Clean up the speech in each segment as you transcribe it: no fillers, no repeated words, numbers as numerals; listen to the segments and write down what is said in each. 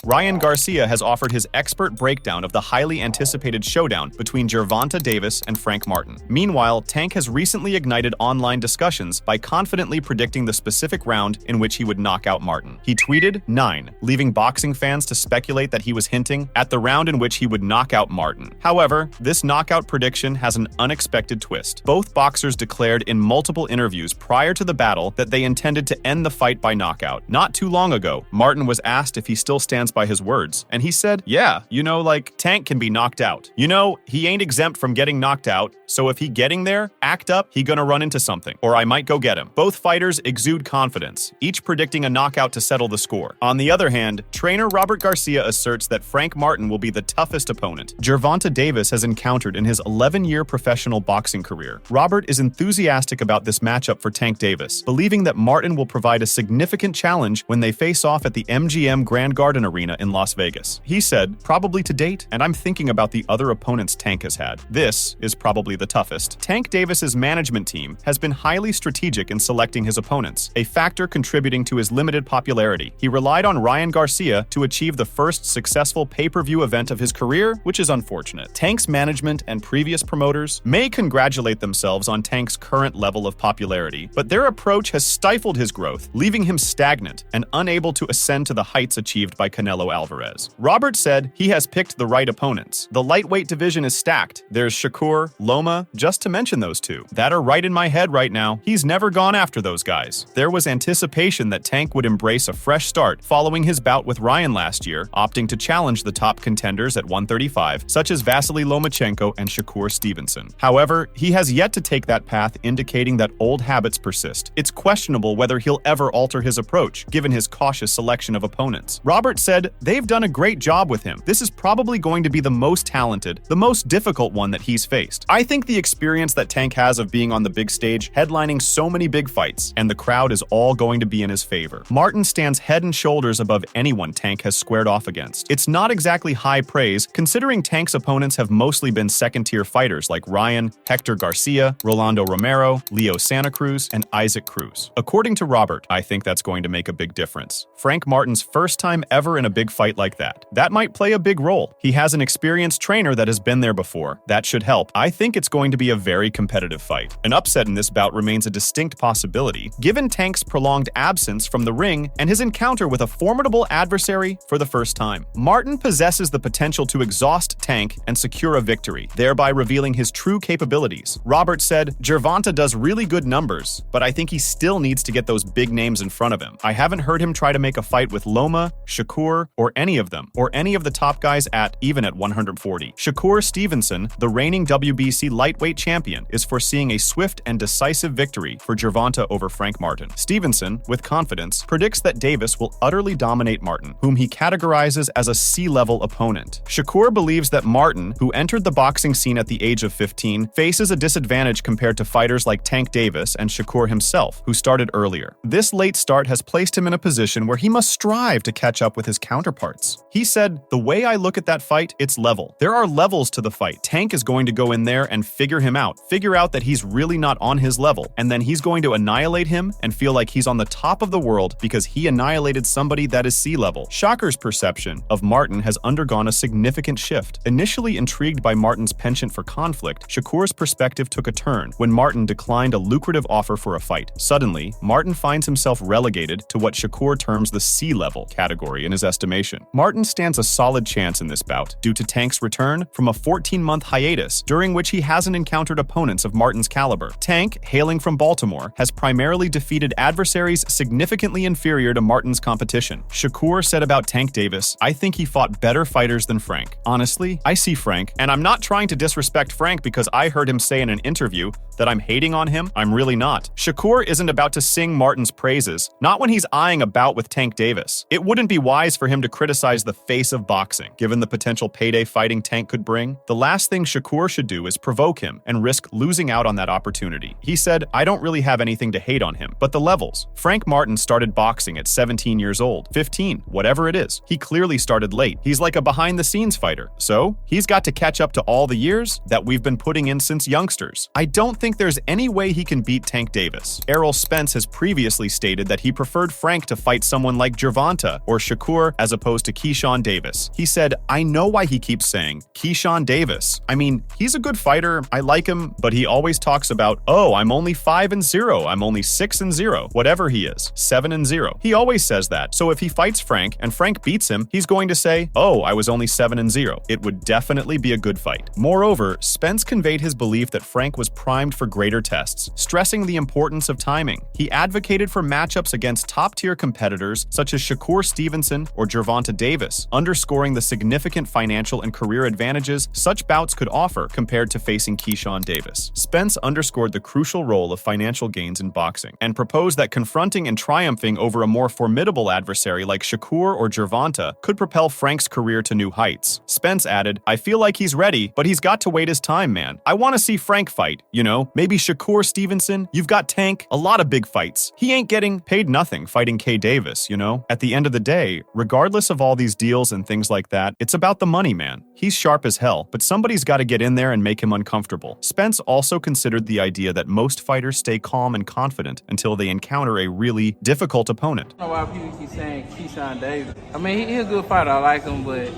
Ryan Garcia has offered his expert breakdown of the highly anticipated showdown between Gervonta Davis and Frank Martin. Meanwhile, Tank has recently ignited online discussions by confidently predicting the specific round in which he would knock out Martin. He tweeted 9, leaving boxing fans to speculate that he was hinting at the round in which he would knock out Martin. However, this knockout prediction has an unexpected twist. Both boxers declared in multiple interviews prior to the battle that they intended to end the fight by knockout. Not too long ago, Martin was asked if he still stands by his words, and he said, "Yeah, like Tank can be knocked out. He ain't exempt from getting knocked out, so if he getting there, act up, he gonna run into something, or I might go get him." Both fighters exude confidence, each predicting a knockout to settle the score. On the other hand, trainer Robert Garcia asserts that Frank Martin will be the toughest opponent Gervonta Davis has encountered in his 11-year professional boxing career. Robert is enthusiastic about this matchup for Tank Davis, believing that Martin will provide a significant challenge when they face off at the MGM Grand Garden Arena in Las Vegas. He said, "Probably to date, and I'm thinking about the other opponents Tank has had. This is probably the toughest." Tank Davis's management team has been highly strategic in selecting his opponents, a factor contributing to his limited popularity. He relied on Ryan Garcia to achieve the first successful pay-per-view event of his career, which is unfortunate. Tank's management and previous promoters may congratulate themselves on Tank's current level of popularity, but their approach has stifled his growth, leaving him stagnant and unable to ascend to the heights achieved by Canelo Alvarez. Robert said he has picked the right opponents. The lightweight division is stacked. There's Shakur, Loma, just to mention those two, that are right in my head right now. He's never gone after those guys. There was anticipation that Tank would embrace a fresh start following his bout with Ryan last year, opting to challenge the top contenders at 135, such as Vasily Lomachenko and Shakur Stevenson. However, he has yet to take that path, indicating that old habits persist. It's questionable whether he'll ever alter his approach, given his cautious selection of opponents. Robert said, "They've done a great job with him. This is probably going to be the most talented, the most difficult one that he's faced. I think the experience that Tank has of being on the big stage, headlining so many big fights, and the crowd is all going to be in his favor." Martin stands head and shoulders above anyone Tank has squared off against. It's not exactly high praise, considering Tank's opponents have mostly been second-tier fighters like Ryan, Hector Garcia, Rolando Romero, Leo Santa Cruz, and Isaac Cruz. According to Robert, I think that's going to make a big difference. Frank Martin's first time ever in a big fight like that. That might play a big role. He has an experienced trainer that has been there before. That should help. I think it's going to be a very competitive fight. An upset in this bout remains a distinct possibility, given Tank's prolonged absence from the ring and his encounter with a formidable adversary for the first time. Martin possesses the potential to exhaust Tank and secure a victory, thereby revealing his true capabilities. Robert said, "Gervonta does really good numbers, but I think he still needs to get those big names in front of him. I haven't heard him try to make a fight with Loma, Shakur, or any of them, or any of the top guys even at 140. Shakur Stevenson, the reigning WBC lightweight champion, is foreseeing a swift and decisive victory for Gervonta over Frank Martin. Stevenson, with confidence, predicts that Davis will utterly dominate Martin, whom he categorizes as a C-level opponent. Shakur believes that Martin, who entered the boxing scene at the age of 15, faces a disadvantage compared to fighters like Tank Davis and Shakur himself, who started earlier. This late start has placed him in a position where he must strive to catch up with his counterparts. He said, "The way I look at that fight, it's level. There are levels to the fight. Tank is going to go in there and figure him out, figure out that he's really not on his level, and then he's going to annihilate him and feel like he's on the top of the world because he annihilated somebody that is C-level." Shakur's perception of Martin has undergone a significant shift. Initially intrigued by Martin's penchant for conflict, Shakur's perspective took a turn when Martin declined a lucrative offer for a fight. Suddenly, Martin finds himself relegated to what Shakur terms the C-level category in his estimation. Martin stands a solid chance in this bout due to Tank's return from a 14-month hiatus during which he hasn't encountered opponents of Martin's caliber. Tank, hailing from Baltimore, has primarily defeated adversaries significantly inferior to Martin's competition. Shakur said about Tank Davis, "I think he fought better fighters than Frank. Honestly, I see Frank, and I'm not trying to disrespect Frank because I heard him say in an interview that I'm hating on him. I'm really not. Shakur isn't about to sing Martin's praises, not when he's eyeing a bout with Tank Davis. It wouldn't be wise for him to criticize the face of boxing, given the potential payday fighting Tank could bring. The last thing Shakur should do is provoke him and risk losing out on that opportunity." He said, "I don't really have anything to hate on him, but the levels. Frank Martin started boxing at 17 years old, 15, whatever it is. He clearly started late. He's like a behind-the-scenes fighter. So, he's got to catch up to all the years that we've been putting in since youngsters. I don't think think there's any way he can beat Tank Davis. Errol Spence has previously stated that he preferred Frank to fight someone like Gervonta or Shakur as opposed to Keyshawn Davis. He said, "I know why he keeps saying Keyshawn Davis. I mean, he's a good fighter, I like him, but he always talks about, oh, I'm only 5-0, I'm only 6-0, whatever he is, 7-0. He always says that. So if he fights Frank and Frank beats him, he's going to say, oh, I was only 7-0. It would definitely be a good fight." Moreover, Spence conveyed his belief that Frank was primed for greater tests, stressing the importance of timing. He advocated for matchups against top-tier competitors such as Shakur Stevenson or Gervonta Davis, underscoring the significant financial and career advantages such bouts could offer compared to facing Keyshawn Davis. Spence underscored the crucial role of financial gains in boxing and proposed that confronting and triumphing over a more formidable adversary like Shakur or Gervonta could propel Frank's career to new heights. Spence added, "I feel like he's ready, but he's got to wait his time, man. I want to see Frank fight, you know, maybe Shakur Stevenson, you've got Tank, a lot of big fights. He ain't getting paid nothing fighting K. Davis, you know? At the end of the day, regardless of all these deals and things like that, it's about the money, man. He's sharp as hell, but somebody's got to get in there and make him uncomfortable." Spence also considered the idea that most fighters stay calm and confident until they encounter a really difficult opponent. I don't know why people keep saying Keyshawn Davis. I mean, he's a good fighter, I like him, but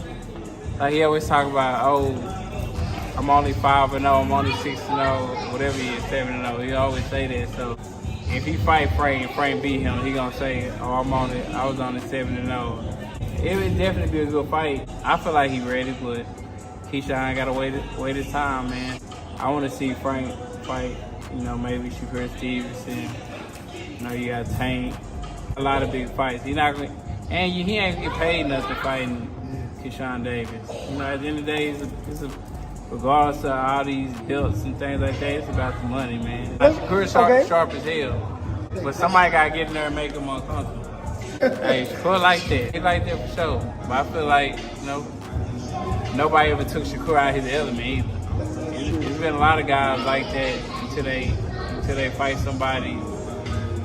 like he always talk about, oh, I'm only 5-0, I'm only 6-0, whatever he is, 7-0. He always say that. So if he fight Frank and Frank beat him, he gonna say, oh, I was only 7-0. It would definitely be a good fight. I feel like he ready, but Keyshawn gotta wait his time, man. I want to see Frank fight, you know, maybe Shakur Stevenson. You know, you got Tank. A lot of big fights. He ain't gonna get paid nothing fighting Keyshawn Davis. You know, at the end of the day, regardless of all these belts and things like that, it's about the money, man. Shakur's sharp as hell, but somebody gotta get in there and make him uncomfortable. Hey, Shakur like that. He like that for sure. But I feel like, you know, nobody ever took Shakur out of his element either. There's been a lot of guys like that until they fight somebody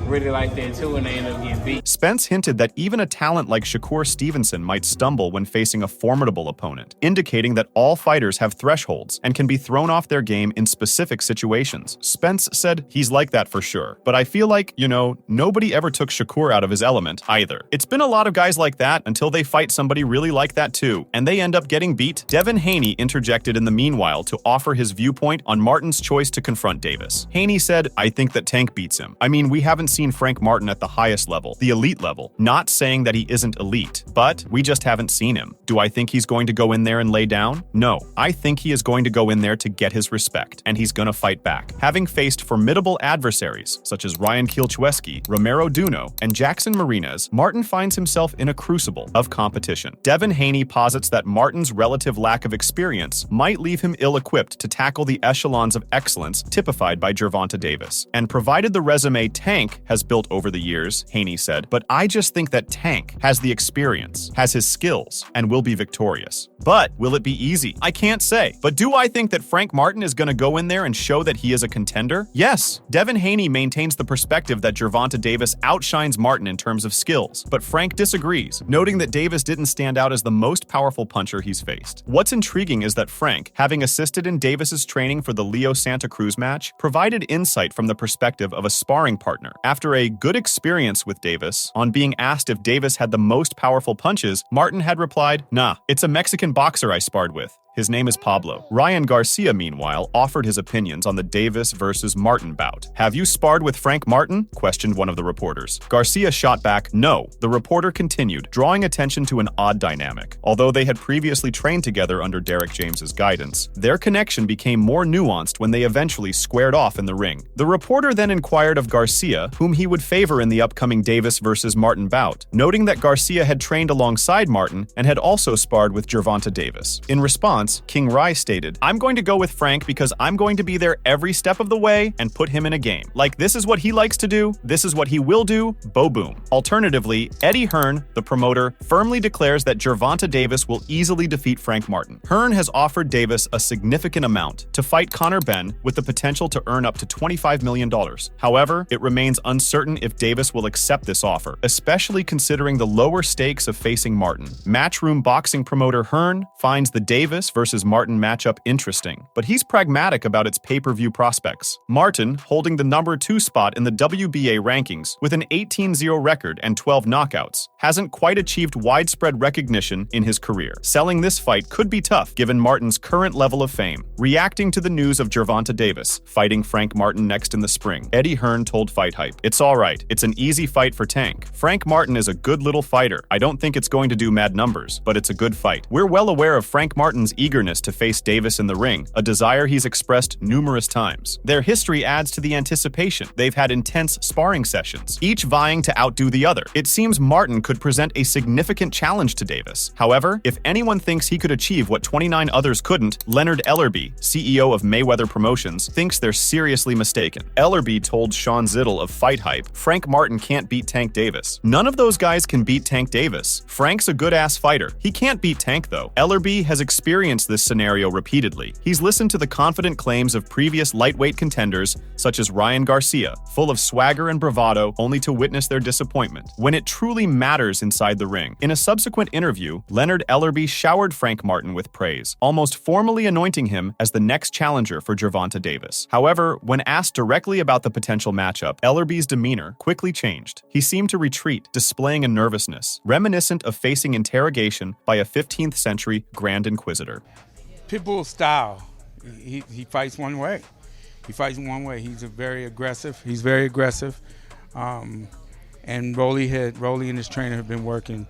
really like that too, and they end up getting beat. Spence hinted that even a talent like Shakur Stevenson might stumble when facing a formidable opponent, indicating that all fighters have thresholds and can be thrown off their game in specific situations. Spence said he's like that for sure, but I feel like, you know, nobody ever took Shakur out of his element either. It's been a lot of guys like that until they fight somebody really like that too, and they end up getting beat. Devin Haney interjected in the meanwhile to offer his viewpoint on Martin's choice to confront Davis. Haney said, "I think that Tank beats him. I mean, we haven't seen Frank Martin at the highest level, the elite level. Not saying that he isn't elite, but we just haven't seen him. Do I think he's going to go in there and lay down? No. I think he is going to go in there to get his respect, and he's going to fight back." Having faced formidable adversaries such as Ryan Garcia, Romero Duno, and Jackson Marinez, Martin finds himself in a crucible of competition. Devin Haney posits that Martin's relative lack of experience might leave him ill-equipped to tackle the echelons of excellence typified by Gervonta Davis. And provided the resume Tank has built over the years, Haney said, "But I just think that Tank has the experience, has his skills, and will be victorious. But will it be easy? I can't say. But do I think that Frank Martin is going to go in there and show that he is a contender? Yes." Devin Haney maintains the perspective that Gervonta Davis outshines Martin in terms of skills, but Frank disagrees, noting that Davis didn't stand out as the most powerful puncher he's faced. What's intriguing is that Frank, having assisted in Davis's training for the Leo Santa Cruz match, provided insight from the perspective of a sparring partner. After a good experience with Davis, on being asked if Davis had the most powerful punches, Martin had replied, "Nah, it's a Mexican boxer I sparred with. His name is Pablo." Ryan Garcia, meanwhile, offered his opinions on the Davis versus Martin bout. "Have you sparred with Frank Martin?" questioned one of the reporters. Garcia shot back, "No." The reporter continued, drawing attention to an odd dynamic. Although they had previously trained together under Derek James's guidance, their connection became more nuanced when they eventually squared off in the ring. The reporter then inquired of Garcia whom he would favor in the upcoming Davis versus Martin bout, noting that Garcia had trained alongside Martin and had also sparred with Gervonta Davis. In response, King Rye stated, "I'm going to go with Frank because I'm going to be there every step of the way and put him in a game. Like, this is what he likes to do, this is what he will do, bo-boom." Alternatively, Eddie Hearn, the promoter, firmly declares that Gervonta Davis will easily defeat Frank Martin. Hearn has offered Davis a significant amount to fight Conor Benn with the potential to earn up to $25 million. However, it remains uncertain if Davis will accept this offer, especially considering the lower stakes of facing Martin. Matchroom boxing promoter Hearn finds the Davis versus Martin matchup interesting, but he's pragmatic about its pay-per-view prospects. Martin, holding the number 2 spot in the WBA rankings with an 18-0 record and 12 knockouts, hasn't quite achieved widespread recognition in his career. Selling this fight could be tough given Martin's current level of fame. Reacting to the news of Gervonta Davis fighting Frank Martin next in the spring, Eddie Hearn told Fight Hype, "It's alright, it's an easy fight for Tank. Frank Martin is a good little fighter. I don't think it's going to do mad numbers, but it's a good fight. We're well aware of Frank Martin's eagerness to face Davis in the ring, a desire he's expressed numerous times. Their history adds to the anticipation. They've had intense sparring sessions, each vying to outdo the other. It seems Martin could present a significant challenge to Davis. However, if anyone thinks he could achieve what 29 others couldn't, Leonard Ellerby, CEO of Mayweather Promotions, thinks they're seriously mistaken." Ellerby told Sean Zittel of Fight Hype, "Frank Martin can't beat Tank Davis. None of those guys can beat Tank Davis. Frank's a good-ass fighter. He can't beat Tank, though." Ellerby has experienced this scenario repeatedly. He's listened to the confident claims of previous lightweight contenders, such as Ryan Garcia, full of swagger and bravado, only to witness their disappointment when it truly matters inside the ring. In a subsequent interview, Leonard Ellerby showered Frank Martin with praise, almost formally anointing him as the next challenger for Gervonta Davis. However, when asked directly about the potential matchup, Ellerby's demeanor quickly changed. He seemed to retreat, displaying a nervousness reminiscent of facing interrogation by a 15th century Grand Inquisitor. Pitbull's style, he fights one way. He fights one way. He's very aggressive. And Rolly and his trainer have been working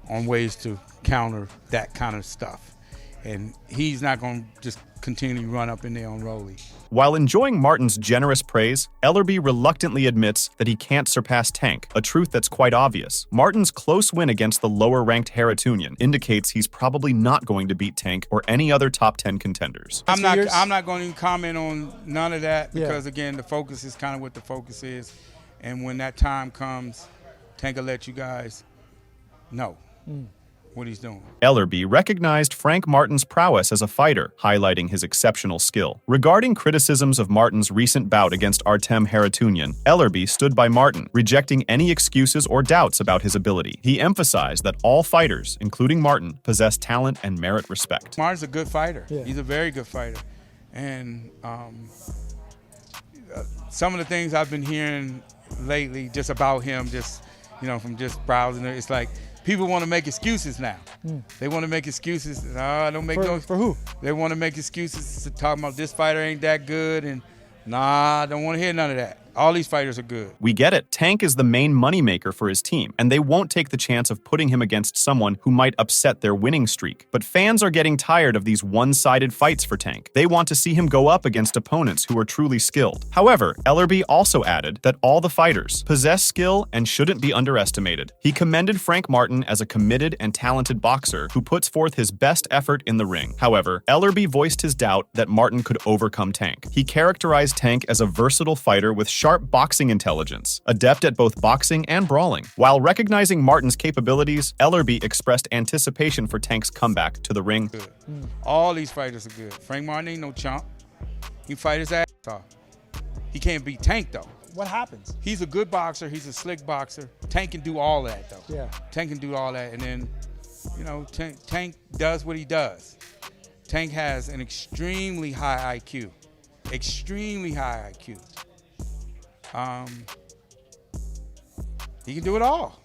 on ways to counter that kind of stuff. And he's not going to just continually run up in there on Rolly. While enjoying Martin's generous praise, Ellerby reluctantly admits that he can't surpass Tank, a truth that's quite obvious. Martin's close win against the lower-ranked Haratunian indicates he's probably not going to beat Tank or any other top 10 contenders. I'm not going to comment on none of that because, again, the focus is kind of what the focus is. And when that time comes, Tank will let you guys know what he's doing. Ellerby recognized Frank Martin's prowess as a fighter, highlighting his exceptional skill. Regarding criticisms of Martin's recent bout against Artem Haratunian, Ellerby stood by Martin, rejecting any excuses or doubts about his ability. He emphasized that all fighters, including Martin, possess talent and merit respect. Martin's a good fighter. Yeah. He's a very good fighter. And some of the things I've been hearing lately just about him, from just browsing it, it's like people want to make excuses now. They want to make excuses. For who? They want to make excuses to talk about this fighter ain't that good, and I don't want to hear none of that. All these fighters are good. We get it. Tank is the main moneymaker for his team, and they won't take the chance of putting him against someone who might upset their winning streak. But fans are getting tired of these one-sided fights for Tank. They want to see him go up against opponents who are truly skilled. However, Ellerby also added that all the fighters possess skill and shouldn't be underestimated. He commended Frank Martin as a committed and talented boxer who puts forth his best effort in the ring. However, Ellerby voiced his doubt that Martin could overcome Tank. He characterized Tank as a versatile fighter with sharp boxing intelligence, adept at both boxing and brawling. While recognizing Martin's capabilities, Ellerby expressed anticipation for Tank's comeback to the ring. All these fighters are good. Frank Martin ain't no chump. He fight his ass off. He can't beat Tank, though. What happens? He's a good boxer. He's a slick boxer. Tank can do all that, though. Yeah. Tank can do all that. And then, Tank does what he does. Tank has an extremely high IQ. Extremely high IQ. He can do it all.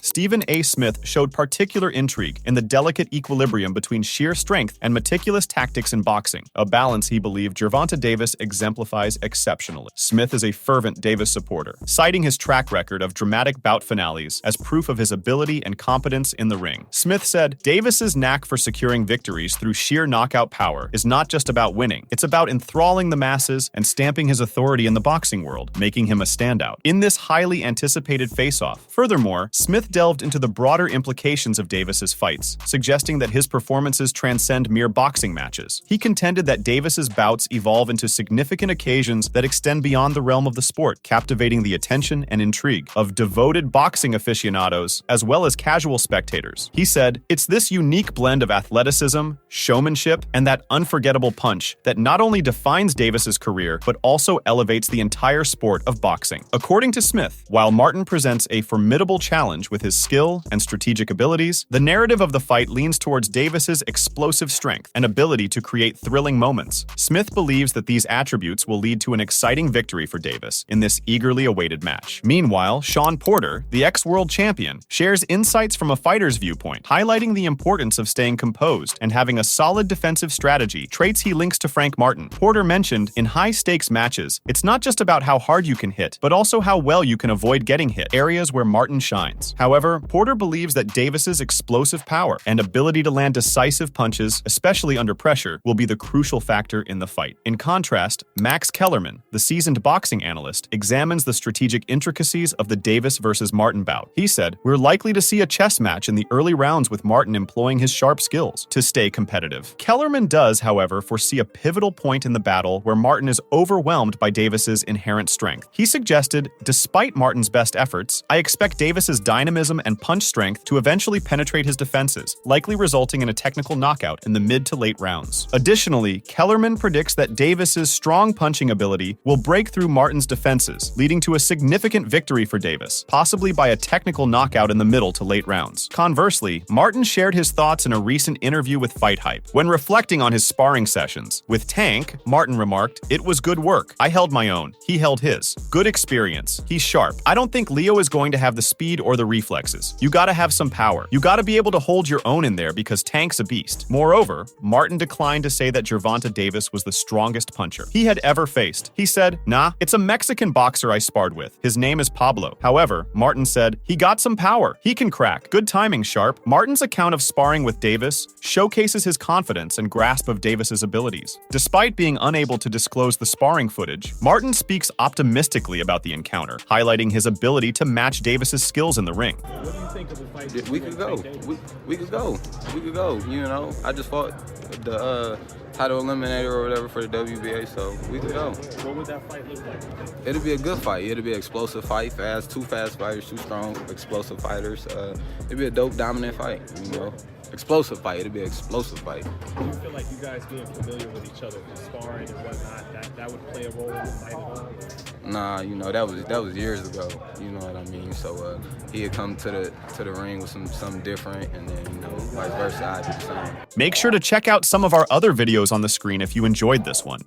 Stephen A. Smith showed particular intrigue in the delicate equilibrium between sheer strength and meticulous tactics in boxing, a balance he believed Gervonta Davis exemplifies exceptionally. Smith is a fervent Davis supporter, citing his track record of dramatic bout finales as proof of his ability and competence in the ring. Smith said, "Davis's knack for securing victories through sheer knockout power is not just about winning. It's about enthralling the masses and stamping his authority in the boxing world, making him a standout in this highly anticipated face-off." Furthermore, Smith delved into the broader implications of Davis's fights, suggesting that his performances transcend mere boxing matches. He contended that Davis's bouts evolve into significant occasions that extend beyond the realm of the sport, captivating the attention and intrigue of devoted boxing aficionados as well as casual spectators. He said, "It's this unique blend of athleticism, showmanship, and that unforgettable punch that not only defines Davis's career, but also elevates the entire sport of boxing." According to Smith, while Martin presents a formidable challenge with his skill and strategic abilities, the narrative of the fight leans towards Davis's explosive strength and ability to create thrilling moments. Smith believes that these attributes will lead to an exciting victory for Davis in this eagerly awaited match. Meanwhile, Shawn Porter, the ex-world champion, shares insights from a fighter's viewpoint, highlighting the importance of staying composed and having a solid defensive strategy, traits he links to Frank Martin. Porter mentioned, in high-stakes matches, it's not just about how hard you can hit, but also how well you can avoid getting hit, areas where Martin shines. However, Porter believes that Davis's explosive power and ability to land decisive punches, especially under pressure, will be the crucial factor in the fight. In contrast, Max Kellerman, the seasoned boxing analyst, examines the strategic intricacies of the Davis versus Martin bout. He said, "We're likely to see a chess match in the early rounds with Martin employing his sharp skills to stay competitive." Kellerman does, however, foresee a pivotal point in the battle where Martin is overwhelmed by Davis's inherent strength. He suggested, "Despite Martin's best efforts, I expect Davis's dynamism and punch strength to eventually penetrate his defenses, likely resulting in a technical knockout in the mid to late rounds." Additionally, Kellerman predicts that Davis's strong punching ability will break through Martin's defenses, leading to a significant victory for Davis, possibly by a technical knockout in the middle to late rounds. Conversely, Martin shared his thoughts in a recent interview with Fight Hype. When reflecting on his sparring sessions with Tank, Martin remarked, "It was good work. I held my own. He held his. Good experience. He's sharp. I don't think Leo is going to have the speed or the reflexes. You gotta have some power. You gotta be able to hold your own in there because Tank's a beast." Moreover, Martin declined to say that Gervonta Davis was the strongest puncher he had ever faced. He said, "Nah, it's a Mexican boxer I sparred with. His name is Pablo." However, Martin said, "He got some power. He can crack. Good timing, Sharp." Martin's account of sparring with Davis showcases his confidence and grasp of Davis's abilities. Despite being unable to disclose the sparring footage, Martin speaks optimistically about the encounter, highlighting his ability to match Davis's skills in the ring. What do you think of the fight? We could go. We could go. We could go. You know, I just fought the title eliminator or whatever for the WBA, so we could go. What would that fight look like? It'll be a good fight. It'll be an explosive fight, two fast fighters, two strong, explosive fighters. It'll be a dope, dominant fight, you know. Explosive fight. It'll be an explosive fight. Do you feel like you guys being familiar with each other, sparring and whatnot, that would play a role in the fight at all? Nah, you know, that was years ago. You know what I mean? So he had come to the ring with something different, and then, you know, vice versa, I did the same. Make sure to check out some of our other videos on the screen if you enjoyed this one.